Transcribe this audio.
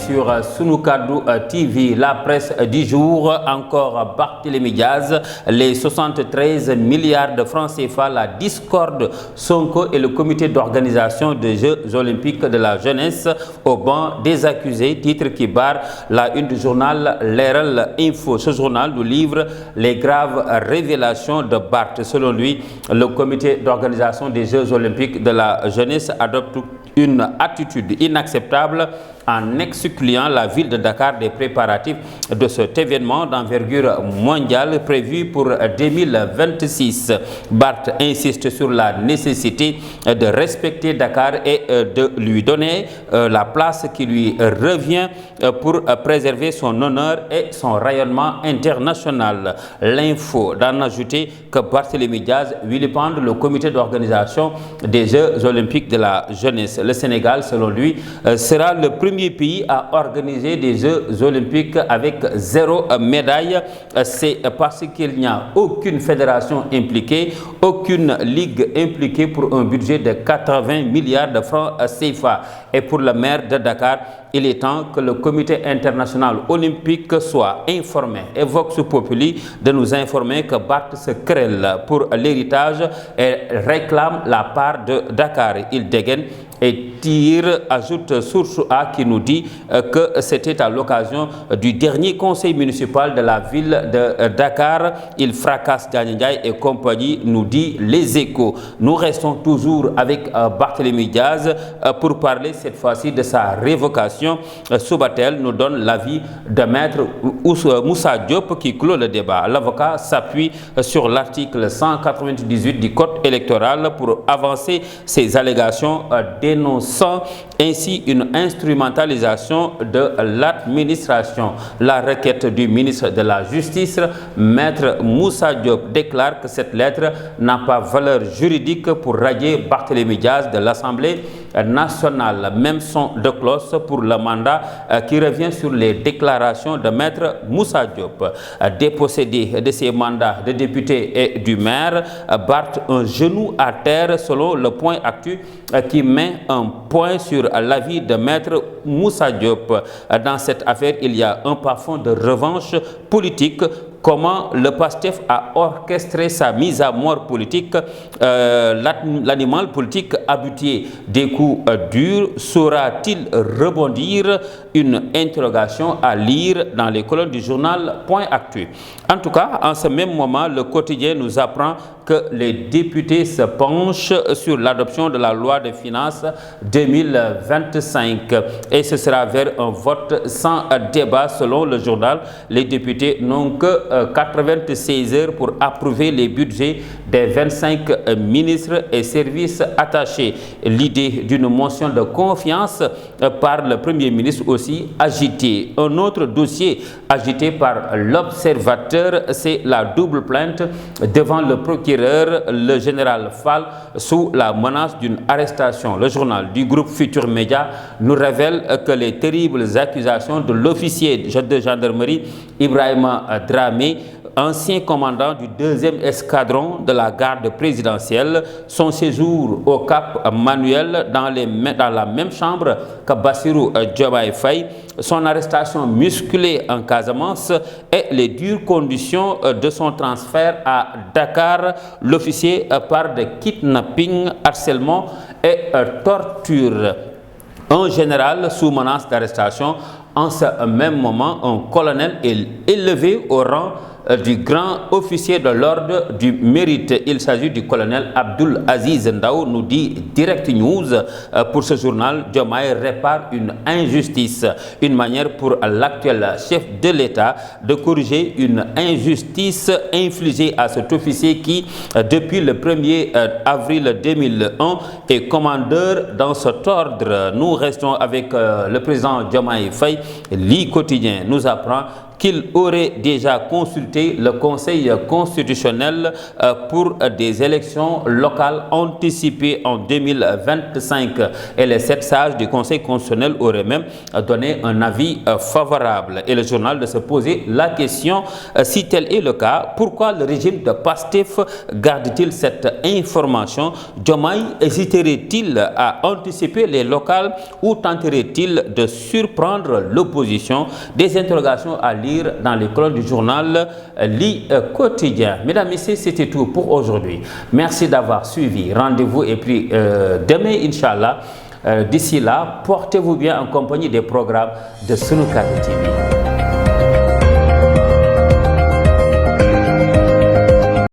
sur Sunukadu TV, la presse du jour. Encore Barthélémy Diaz, les 73 milliards de francs CFA, la discorde, Sonko et le comité d'organisation des Jeux Olympiques de la jeunesse au banc des accusés, titre qui barre la une du journal Leral Info. Ce journal nous livre les graves révélations de Barth. Selon lui, le comité d'organisation des Jeux Olympiques de la jeunesse adopte une attitude inacceptable en excluant la ville de Dakar des préparatifs de cet événement d'envergure mondiale prévu pour 2026. Barth insiste sur la nécessité de respecter Dakar et de lui donner la place qui lui revient pour préserver son honneur et son rayonnement international. L'info d'en ajouter que Barthélémy Diaz vilipende le comité d'organisation des Jeux Olympiques de la jeunesse. Le Sénégal, selon lui, sera le premier pays à organiser des Jeux Olympiques avec 0 médaille. C'est parce qu'il n'y a aucune fédération impliquée, aucune ligue impliquée pour un budget de 80 milliards de francs CFA. Et pour le maire de Dakar, il est temps que le comité international olympique soit informé. Et Vox Populi de nous informer que Barth se querelle pour l'héritage et réclame la part de Dakar. Il dégaine et tire, ajoute Source A qui nous dit que c'était à l'occasion du dernier conseil municipal de la ville de Dakar. Il fracasse Diagne Ndiaye et compagnie, nous dit Les Échos. Nous restons toujours avec Barthélémy Diaz pour parler cette fois-ci de sa révocation. Subatel nous donne l'avis de maître Moussa Diop qui clôt le débat. L'avocat s'appuie sur l'article 198 du code électoral pour avancer ses allégations dénonçant ainsi une instrumentalisation de l'administration. La requête du ministre de la Justice, maître Moussa Diop, déclare que cette lettre n'a pas valeur juridique pour radier Barthélémy Diaz de l'Assemblée nationale. Même son de cloche pour le mandat qui revient sur les déclarations de maître Moussa Diop. Dépossédé de ses mandats de député et du maire, Barth un genou à terre selon le point actu qui met un point sur l'avis de maître Moussa Diop. Dans cette affaire, il y a un parfum de revanche politique. Comment le PASTEF a orchestré sa mise à mort politique, l'animal politique habitué des coups durs, saura-t-il rebondir? Une interrogation à lire dans les colonnes du journal Point Actu. En tout cas, en ce même moment, le quotidien nous apprend que les députés se penchent sur l'adoption de la loi de finances 2025 et ce sera vers un vote sans débat. Selon le journal, les députés n'ont que 96 heures pour approuver les budgets des 25 ministres et services attachés. L'idée d'une motion de confiance par le Premier ministre aussi agitée. Un autre dossier agité par l'Observateur, c'est la double plainte devant le procureur, le général Fall, sous la menace d'une arrestation. Le journal du groupe Futur Média nous révèle que les terribles accusations de l'officier de gendarmerie Ibrahima Dramé, ancien commandant du 2e escadron de la garde présidentielle, son séjour au Cap Manuel dans la même chambre que Bassirou Diomaye Faye, son arrestation musclée en Casamance et les dures conditions de son transfert à Dakar. L'officier parle de kidnapping, harcèlement et torture. Un général sous menace d'arrestation. En ce même moment, un colonel est élevé au rang du grand officier de l'ordre du mérite. Il s'agit du colonel Abdoul Aziz Ndao, nous dit Direct News. Pour ce journal, Diomaye répare une injustice, une manière pour l'actuel chef de l'État de corriger une injustice infligée à cet officier qui, depuis le 1er avril 2001, est commandeur dans cet ordre. Nous restons avec le président Diomaye Faye. L'I quotidien nous apprend qu'il aurait déjà consulté le Conseil constitutionnel pour des élections locales anticipées en 2025. Et les 7 sages du Conseil constitutionnel auraient même donné un avis favorable. Et le journal de se poser la question, si tel est le cas, pourquoi le régime de Pastef garde-t-il cette information? Diomaye hésiterait-il à anticiper les locales ou tenterait-il de surprendre l'opposition? Des interrogations à lire dans les colonnes du journal Li Quotidien. Mesdames, Messieurs, c'était tout pour aujourd'hui. Merci d'avoir suivi. Rendez-vous et puis demain, Inch'Allah. D'ici là, portez-vous bien en compagnie des programmes de Sunu Kado TV.